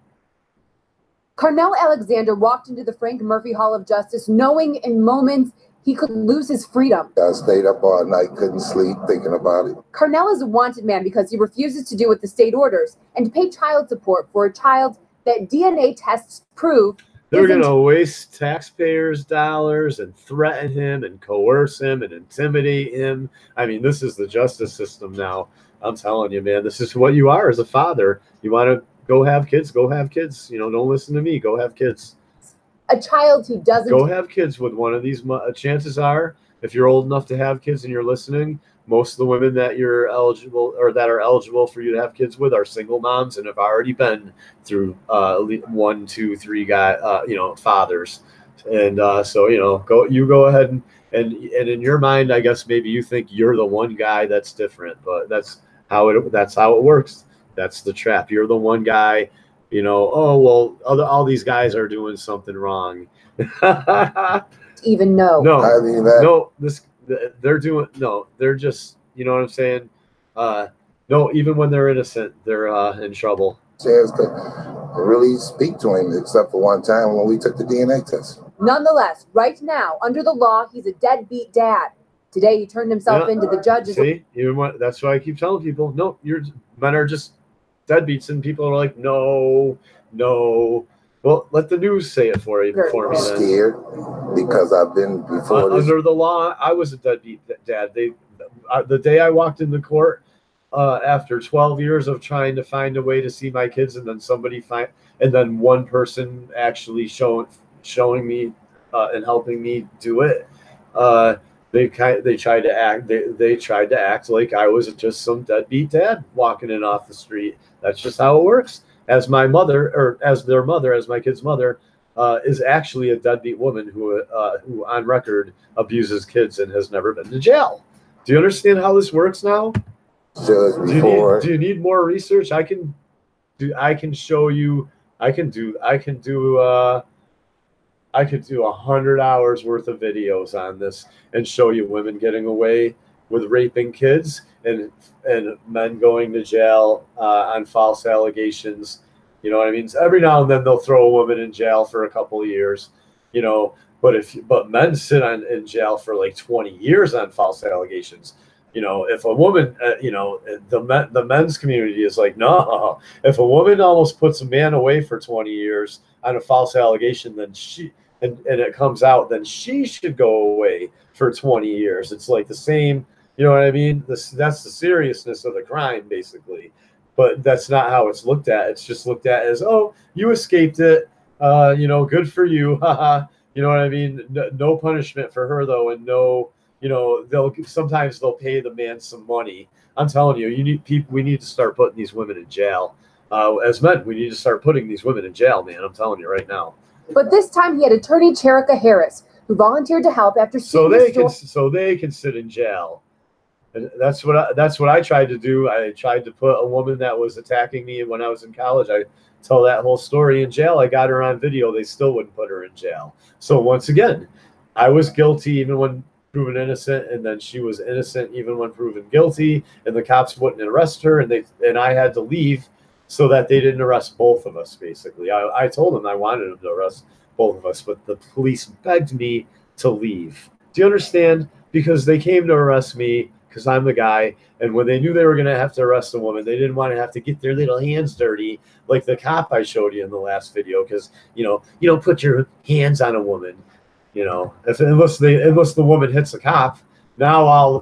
Carnell Alexander walked into the Frank Murphy Hall of Justice knowing in moments he could lose his freedom. I stayed up all night, couldn't sleep, thinking about it. Carnell is a wanted man because he refuses to do what the state orders and to pay child support for a child that DNA tests prove they're going to waste taxpayers' dollars and threaten him and coerce him and intimidate him. I mean, this is the justice system now. I'm telling you, man, this is what you are as a father. You want to go have kids, go have kids. Don't listen to me. Go have kids. A child who doesn't go have kids with one of these. Chances are, if you're old enough to have kids and you're listening, most of the women that you're eligible or that are eligible for you to have kids with are single moms and have already been through 1, 2, 3 fathers. And so go ahead and in your mind, I guess maybe you think you're the one guy that's different, but that's how it works. That's the trap. You're the one guy. Oh well, all these guys are doing something wrong. Even know. They're just, you know what I'm saying? No, even when they're innocent, they're in trouble. Chance to really speak to him, except for one time when we took the DNA test. Nonetheless, right now, under the law, he's a deadbeat dad. Today, he turned himself into the judges. See, that's why I keep telling people, no, men are just deadbeats, and people are like, no. Well, let the news say it for me. I'm scared because I've been before under the law. I was a deadbeat dad. The day I walked into court after 12 years of trying to find a way to see my kids, and then one person actually showing me and helping me do it. They tried to act like I was just some deadbeat dad walking in off the street. That's just how it works. As my kid's mother, is actually a deadbeat woman who on record abuses kids and has never been to jail. Do you understand how this works now? Do you need more research? I can show you. I I could do 100 hours worth of videos on this and show you women getting away with raping kids and men going to jail on false allegations. You know what I mean? So every now and then they'll throw a woman in jail for a couple of years, you know. But men sit in jail for like 20 years on false allegations. You know, if a woman, you know, the men's community is like, no. If a woman almost puts a man away for 20 years on a false allegation, then and it comes out, then she should go away for 20 years. It's like the same. You know what I mean? That's the seriousness of the crime, basically. But that's not how it's looked at. It's just looked at as, oh, you escaped it. You know, good for you. You know what I mean? No punishment for her, though, and no, you know, sometimes they'll pay the man some money. I'm telling you, we need to start putting these women in jail. As men, we need to start putting these women in jail, man. I'm telling you right now. But this time he had attorney Cherika Harris, who volunteered to help after seeing so they can sit in jail. And that's what I tried to do. I tried to put a woman that was attacking me when I was in college. I tell that whole story in jail. I got her on video. They still wouldn't put her in jail. So once again, I was guilty even when proven innocent, and then she was innocent even when proven guilty, and the cops wouldn't arrest her, and I had to leave so that they didn't arrest both of us, basically. I told them I wanted them to arrest both of us, but the police begged me to leave. Do you understand? Because they came to arrest me because I'm the guy, and when they knew they were going to have to arrest a woman, they didn't want to have to get their little hands dirty like the cop I showed you in the last video, because, you know, you don't put your hands on a woman, you know, unless the woman hits a cop. Now all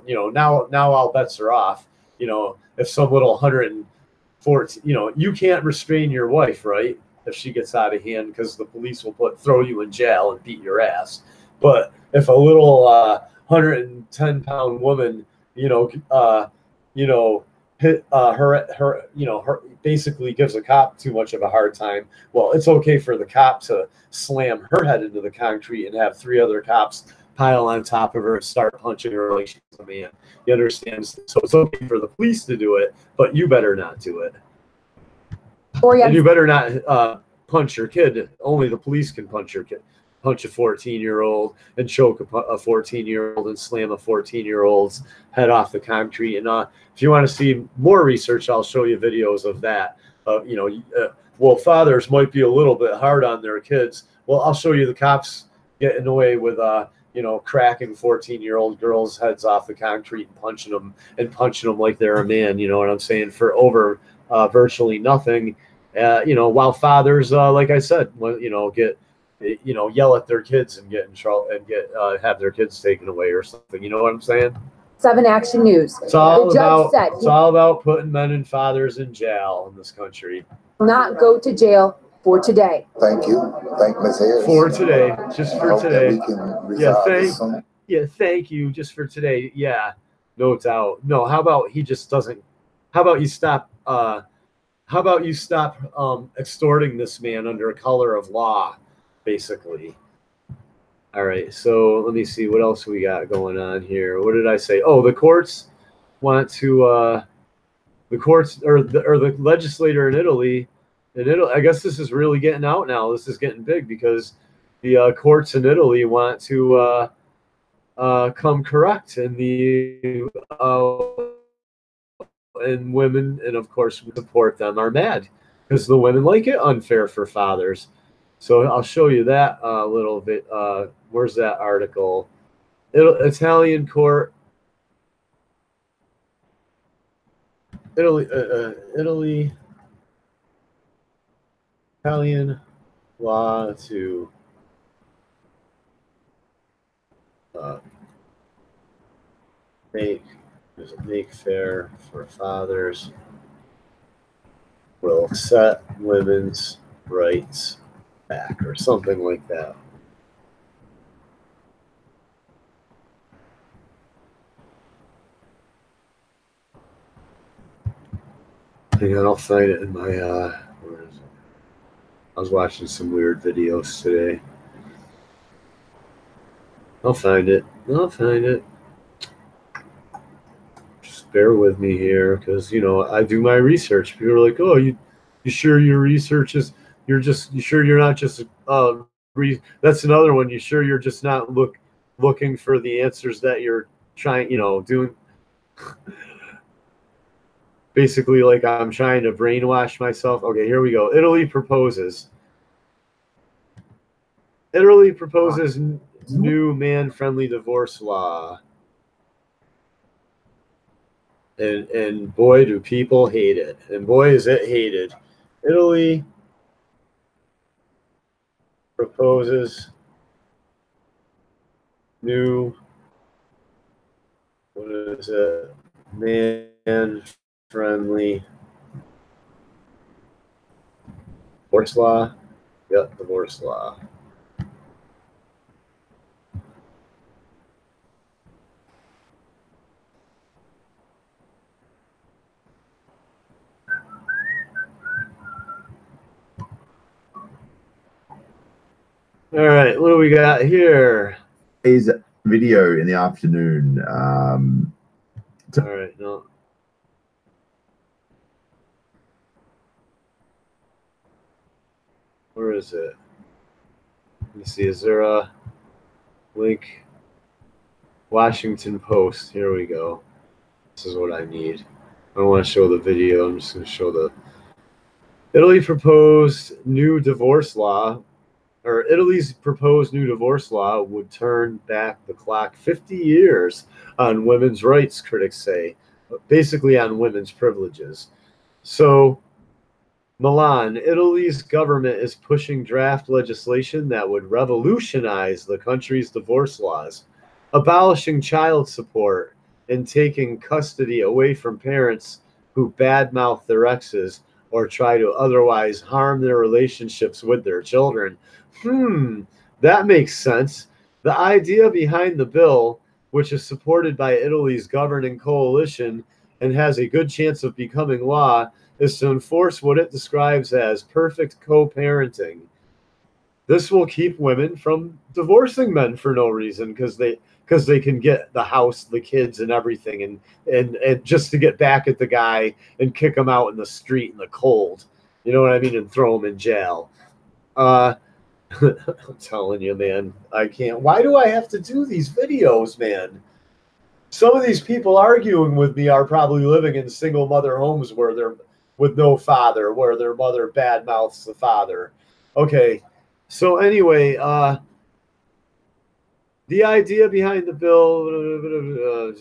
bets are off. You know, if some little 114, you know, you can't restrain your wife, right? If she gets out of hand, because the police will throw you in jail and beat your ass. But if a little 110-pound woman, hit her basically gives a cop too much of a hard time. Well, it's okay for the cop to slam her head into the concrete and have 3 other cops pile on top of her and start punching her like she's a man. You understand? So it's okay for the police to do it, but you better not do it. And you better not punch your kid. Only the police can punch your kid. Punch a 14-year-old and choke a 14-year-old and slam a 14-year-old's head off the concrete. And if you want to see more research, I'll show you videos of that. Well, fathers might be a little bit hard on their kids. Well, I'll show you the cops getting away with, cracking 14-year-old girls' heads off the concrete and punching them like they're a man. You know what I'm saying? For over virtually nothing. While fathers, like I said, yell at their kids and get in trouble and have their kids taken away or something. You know what I'm saying? 7 Action News. It's all about putting men and fathers in jail in this country. Not go to jail for today. Thank you. Thank Ms. Harris. For today, just for today. Thank you, just for today. Yeah, no doubt. No, how about he just doesn't? How about you stop? How about you stop extorting this man under color of law? Basically. All right, so let me see what else we got going on here. What did I say? Oh, the courts want to the legislator in Italy. I guess this is really getting out now. This is getting big because the courts in Italy want to come correct, and and women, and of course we support them, are mad because the women like it unfair for fathers. So I'll show you that a little bit. Where's that article? Italian court. Italy. Italian law to make fair for fathers will set women's rights back, or something like that. Hang on, I'll find it in my where is it? I was watching some weird videos today. I'll find it. Just bear with me here, because I do my research. People are like, "Oh, you sure your research is? You sure you're not just That's another one. You sure you're just not looking for the answers that you're trying, doing? Basically, like I'm trying to brainwash myself. Okay, here we go. Italy proposes new man-friendly divorce law. And boy, do people hate it. And boy, is it hated. Italy proposes new, what is it, man-friendly divorce law. Yep, divorce law. All right, what do we got here? Is video in the afternoon. All right, no. Where is it? Let me see. Is there a link? Washington Post. Here we go. This is what I need. I don't want to show the video. I'm just going to show the Italy's proposed new divorce law would turn back the clock 50 years on women's rights, critics say, basically on women's privileges. So, Milan, Italy's government is pushing draft legislation that would revolutionize the country's divorce laws, abolishing child support and taking custody away from parents who badmouth their exes or try to otherwise harm their relationships with their children. That makes sense. The idea behind the bill, which is supported by Italy's governing coalition and has a good chance of becoming law, is to enforce what it describes as perfect co-parenting. This will keep women from divorcing men for no reason because they can get the house, the kids, and everything, and just to get back at the guy and kick him out in the street in the cold. You know what I mean? And throw him in jail. I'm telling you, man, I can't. Why do I have to do these videos, man? Some of these people arguing with me are probably living in single mother homes where they're with no father, where their mother badmouths the father. Okay, so anyway, the idea behind the bill,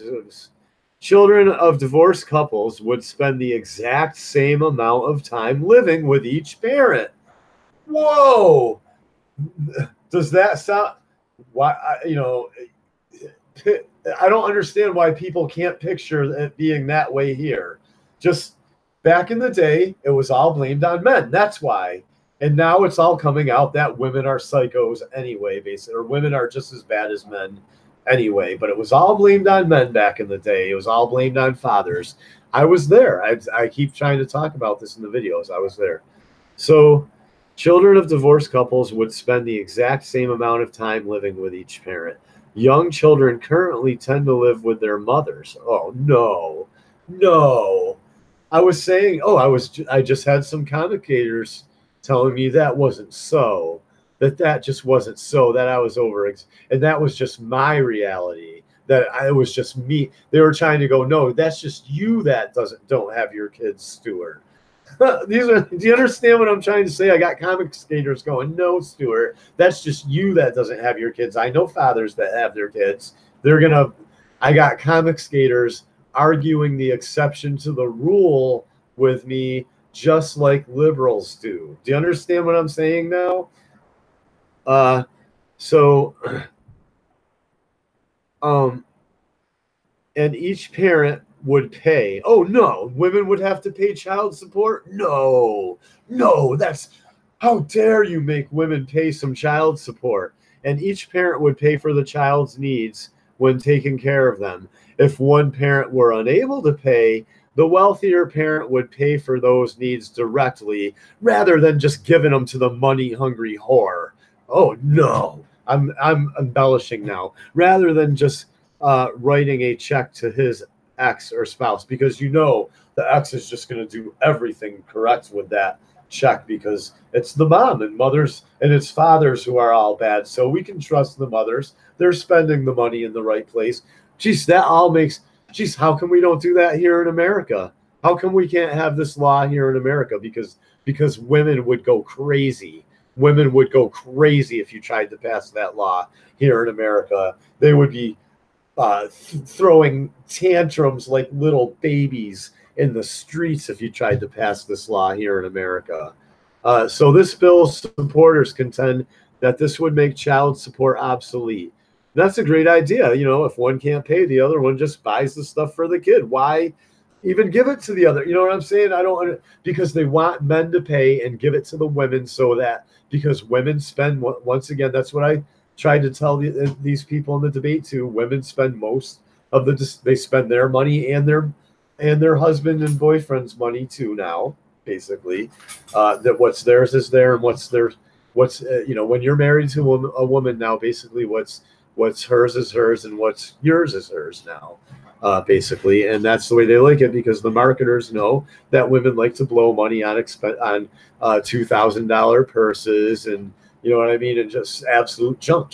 children of divorced couples would spend the exact same amount of time living with each parent. Whoa! Does that sound? Why? I don't understand why people can't picture it being that way here. Just back in the day, it was all blamed on men. That's why. And now it's all coming out that women are psychos anyway, basically, or women are just as bad as men anyway. But it was all blamed on men back in the day. It was all blamed on fathers. I was there. I keep trying to talk about this in the videos. I was there. So children of divorced couples would spend the exact same amount of time living with each parent. Young children currently tend to live with their mothers. Oh, no. I was saying, I just had some Comicsgaters telling me that wasn't so, that just wasn't so, that I was over, and that was just my reality, that it was just me. They were trying to go, no, that's just you that don't have your kids, Stuart. Do you understand what I'm trying to say? I got Comicsgaters going, no, Stuart, that's just you that doesn't have your kids. I know fathers that have their kids. I got Comicsgaters arguing the exception to the rule with me, just like liberals do. Do you understand what I'm saying now? And each parent would pay. Oh, no, women would have to pay child support? No, that's, how dare you make women pay some child support? And each parent would pay for the child's needs when taking care of them. If one parent were unable to pay, the wealthier parent would pay for those needs directly rather than just giving them to the money-hungry whore. Oh, no, I'm embellishing now. Rather than just writing a check to his ex or spouse, because the ex is just going to do everything correct with that check, because it's the mom and mothers and it's fathers who are all bad. So we can trust the mothers. They're spending the money in the right place. Geez, that all makes, geez, how come we don't do that here in America? How come we can't have this law here in America? Because women would go crazy. Women would go crazy if you tried to pass that law here in America. They would be throwing tantrums like little babies in the streets if you tried to pass this law here in America. So this bill's supporters contend that this would make child support obsolete. That's a great idea. You know, if one can't pay, the other one just buys the stuff for the kid. Why even give it to the other? You know what I'm saying? Because they want men to pay and give it to the women, so that, because women spend, once again, that's what I tried to tell these people in the debate too. Women spend most of they spend their money and their husband and boyfriend's money too now, basically. That what's theirs is there, and what's you know, when you're married to a woman now, basically what's hers is hers and what's yours is hers now, basically. And that's the way they like it, because the marketers know that women like to blow money on $2,000 purses, and you know what I mean, and just absolute junk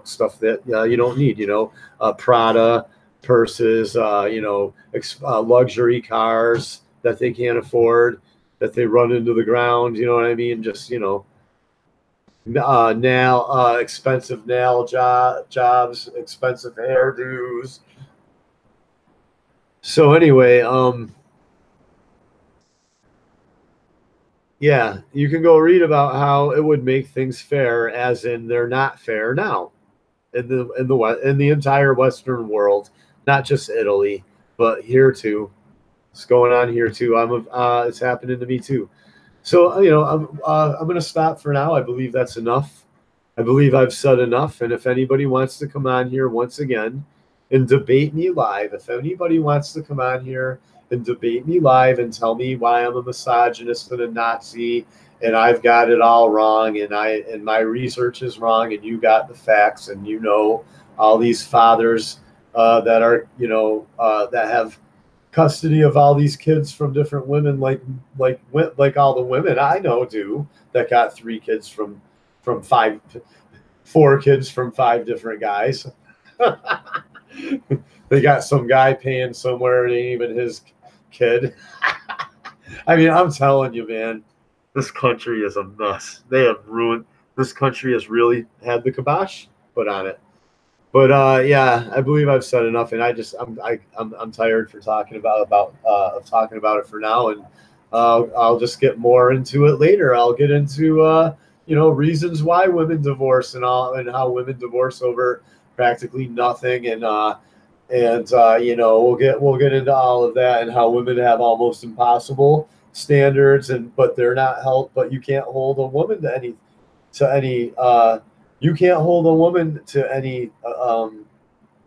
stuff that you don't need, you know, Prada purses, you know, luxury cars that they can't afford, that they run into the ground, you know what I mean, just, you know, expensive nail jobs, expensive hairdos. So anyway, yeah, you can go read about how it would make things fair, as in they're not fair now in the entire Western world, not just Italy, but here too. It's going on here too. It's happening to me too. So, you know, I'm going to stop for now. I believe that's enough. I believe I've said enough. And if anybody wants to come on here once again and debate me live, if anybody wants to come on here and debate me live and tell me why I'm a misogynist and a Nazi and I've got it all wrong, and my research is wrong, and you got the facts, and you know all these fathers that are, you know, that have custody of all these kids from different women, like all the women I know do, that got 4 kids from 5 different guys. They got some guy paying somewhere, it ain't even his kid. I mean, I'm telling you, man, this country is a mess. They have ruined, this country has really had the kibosh put on it. But yeah, I believe I've said enough, and I'm tired for talking about it for now, and I'll just get more into it later. I'll get into you know, reasons why women divorce and how women divorce over practically nothing, and you know, we'll get into all of that, and how women have almost impossible standards, but they're not held. But you can't hold a woman to any. You can't hold a woman to any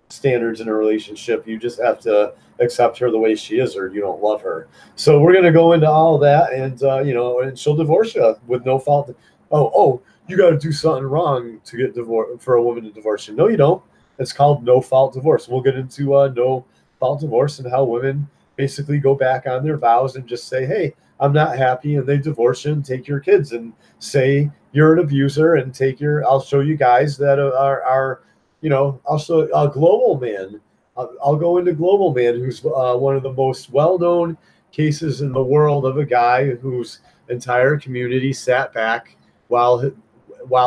standards in a relationship. You just have to accept her the way she is, or you don't love her. So we're going to go into all of that, and you know, and she'll divorce you with no fault. Oh, you got to do something wrong to get divorced, for a woman to divorce you. No, you don't. It's called no fault divorce. We'll get into no fault divorce and how women basically go back on their vows and just say, hey, I'm not happy, and they divorce you and take your kids and say you're an abuser and take your. I'll show you guys that are you know, I'll show Global Man. I'll go into Global Man, who's one of the most well-known cases in the world of a guy whose entire community sat back while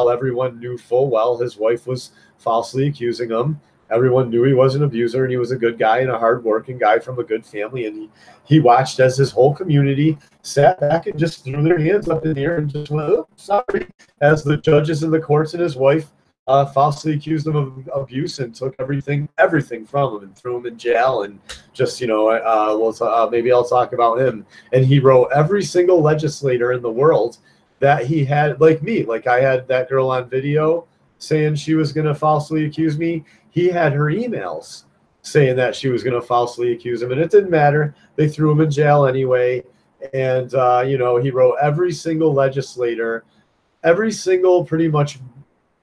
everyone knew full well his wife was falsely accusing him. Everyone knew he was an abuser, and he was a good guy and a hard-working guy from a good family. And he watched as his whole community sat back and just threw their hands up in the air and just went, oh, sorry, as the judges in the courts and his wife falsely accused him of abuse and took everything from him and threw him in jail. And just, you know, maybe I'll talk about him. And he wrote every single legislator in the world that he had, like me, like I had that girl on video saying she was going to falsely accuse me. He had her emails saying that she was going to falsely accuse him, and it didn't matter. They threw him in jail anyway. And, you know, he wrote every single legislator, every single pretty much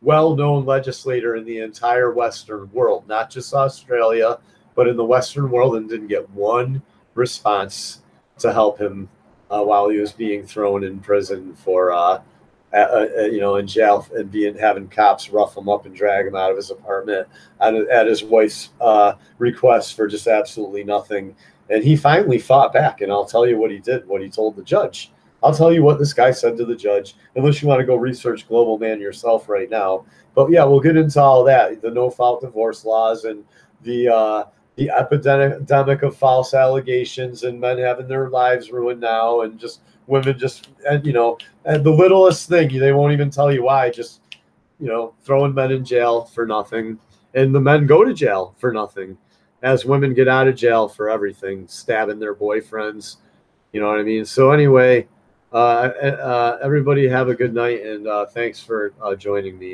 well-known legislator in the entire Western world, not just Australia, but in the Western world, and didn't get one response to help him while he was being thrown in prison for, in jail and having cops rough him up and drag him out of his apartment at his wife's request for just absolutely nothing. And he finally fought back, and I'll tell you what he did, what he told the judge. I'll tell you what this guy said to the judge, unless you want to go research Global Man yourself right now. But yeah, we'll get into all that, the no-fault divorce laws and the epidemic of false allegations and men having their lives ruined now, and just women and the littlest thing, they won't even tell you why, just, throwing men in jail for nothing. And the men go to jail for nothing as women get out of jail for everything, stabbing their boyfriends. You know what I mean? So anyway, everybody have a good night, and thanks for joining me.